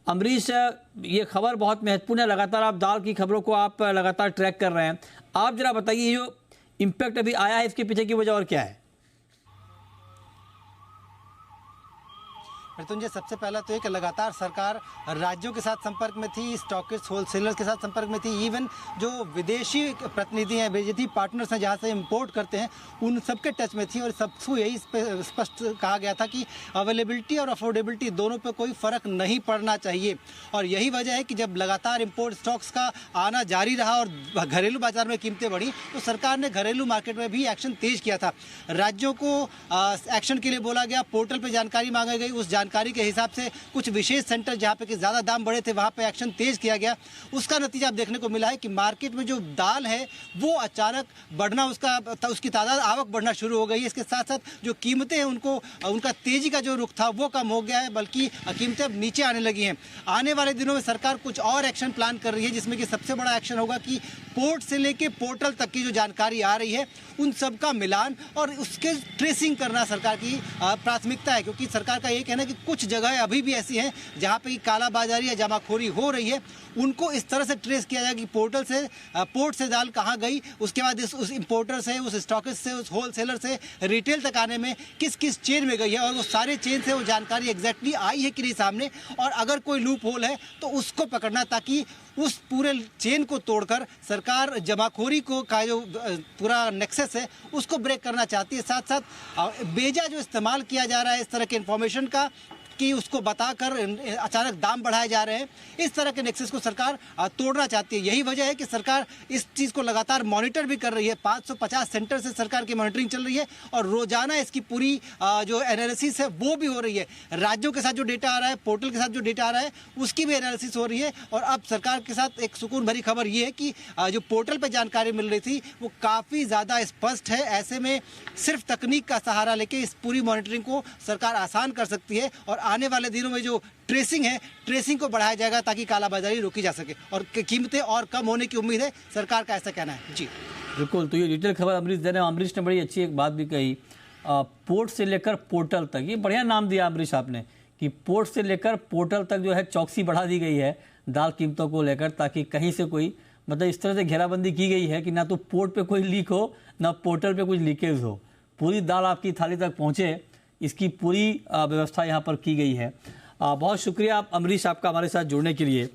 अमरीश, ये खबर बहुत महत्वपूर्ण है। लगातार आप दाल की खबरों को आप लगातार ट्रैक कर रहे हैं। आप जरा बताइए, जो इम्पैक्ट अभी आया है इसके पीछे की वजह और क्या है? मृत्युंजय, सबसे पहला तो ये कि लगातार सरकार राज्यों के साथ संपर्क में थी, स्टॉकिस्ट होलसेलर्स के साथ संपर्क में थी, इवन जो विदेशी प्रतिनिधि हैं, विदेशी पार्टनर्स हैं जहाँ से इंपोर्ट करते हैं, उन सबके टच में थी। और सबको यही स्पष्ट कहा गया था कि अवेलेबिलिटी और अफोर्डेबिलिटी दोनों पर कोई फ़र्क नहीं पड़ना चाहिए। और यही वजह है कि जब लगातार इम्पोर्ट स्टॉक्स का आना जारी रहा और घरेलू बाजार में कीमतें बढ़ी, तो सरकार ने घरेलू मार्केट में भी एक्शन तेज किया था। राज्यों को एक्शन के लिए बोला गया, पोर्टल पर जानकारी मांगी गई, उस जानकारी के हिसाब से कुछ विशेष सेंटर जहां पे कि ज़्यादा दाम बढ़े थे वहां पे एक्शन तेज किया गया। उसका नतीजा अब देखने को मिला है कि मार्केट में जो दाल है वो अचानक बढ़ना, उसकी तादाद, आवक बढ़ना शुरू हो गई है। इसके साथ साथ जो कीमतें हैं उनका तेजी का जो रुख था वो कम हो गया है, बल्कि कीमतें अब नीचे आने लगी हैं। आने वाले दिनों में सरकार कुछ और एक्शन प्लान कर रही है, जिसमें कि सबसे बड़ा एक्शन होगा कि पोर्ट से लेके पोर्टल तक की जो जानकारी आ रही है उन सब का मिलान और उसके ट्रेसिंग करना सरकार की प्राथमिकता है। क्योंकि सरकार का ये कहना है कि कुछ जगह अभी भी ऐसी हैं जहाँ पे कालाबाजारी या जमाखोरी हो रही है, उनको इस तरह से ट्रेस किया जाए कि पोर्ट से दाल कहाँ गई, उसके बाद उस इंपोर्टर से, उस स्टॉकिस्ट से, उस होलसेलर से रिटेल तक आने में किस किस चेन में गई है, और वो सारे चेन से वो जानकारी एग्जैक्टली आई है कि नहीं सामने, और अगर कोई लूप होल है तो उसको पकड़ना, ताकि उस पूरे चेन को तोड़कर सरकार जमाखोरी का जो पूरा नेक्सस है उसको ब्रेक करना चाहती है। साथ साथ बेजा जो इस्तेमाल किया जा रहा है इस तरह के इन्फॉर्मेशन का कि उसको बताकर अचानक दाम बढ़ाए जा रहे हैं, इस तरह के नेक्सस को सरकार तोड़ना चाहती है। यही वजह है कि सरकार इस चीज़ को लगातार मॉनिटर भी कर रही है। 550 सेंटर से सरकार की मॉनिटरिंग चल रही है और रोजाना इसकी पूरी जो एनालिसिस है वो भी हो रही है। राज्यों के साथ जो डेटा आ रहा है, पोर्टल के साथ जो डेटा आ रहा है, उसकी भी एनालिसिस हो रही है। और अब सरकार के साथ एक सुकून भरी खबर ये है कि जो पोर्टल पर जानकारी मिल रही थी वो काफ़ी ज़्यादा स्पष्ट है। ऐसे में सिर्फ तकनीक का सहारा लेके इस पूरी मॉनिटरिंग को सरकार आसान कर सकती है, और आने वाले दिनों में जो ट्रेसिंग है, ट्रेसिंग को बढ़ाया जाएगा ताकि कालाबाजारी रोकी जा सके और कीमतें और कम होने की उम्मीद है, सरकार का ऐसा कहना है। जी बिल्कुल, तो ये डिटेल खबर अमरीश दे रहे हैं। अमरीश ने बड़ी अच्छी एक बात भी कही, पोर्ट से लेकर पोर्टल तक, ये बढ़िया नाम दिया अमरीश आपने कि पोर्ट से लेकर पोर्टल तक जो है चौकसी बढ़ा दी गई है दाल कीमतों को लेकर, ताकि कहीं से कोई, मतलब इस तरह से घेराबंदी की गई है कि ना तो पोर्ट पे कोई लीक हो, ना पोर्टल पे कुछ लीकेज हो, पूरी दाल आपकी थाली तक पहुँचे, इसकी पूरी व्यवस्था यहाँ पर की गई है। बहुत शुक्रिया अमरीश आपका हमारे साथ जुड़ने के लिए।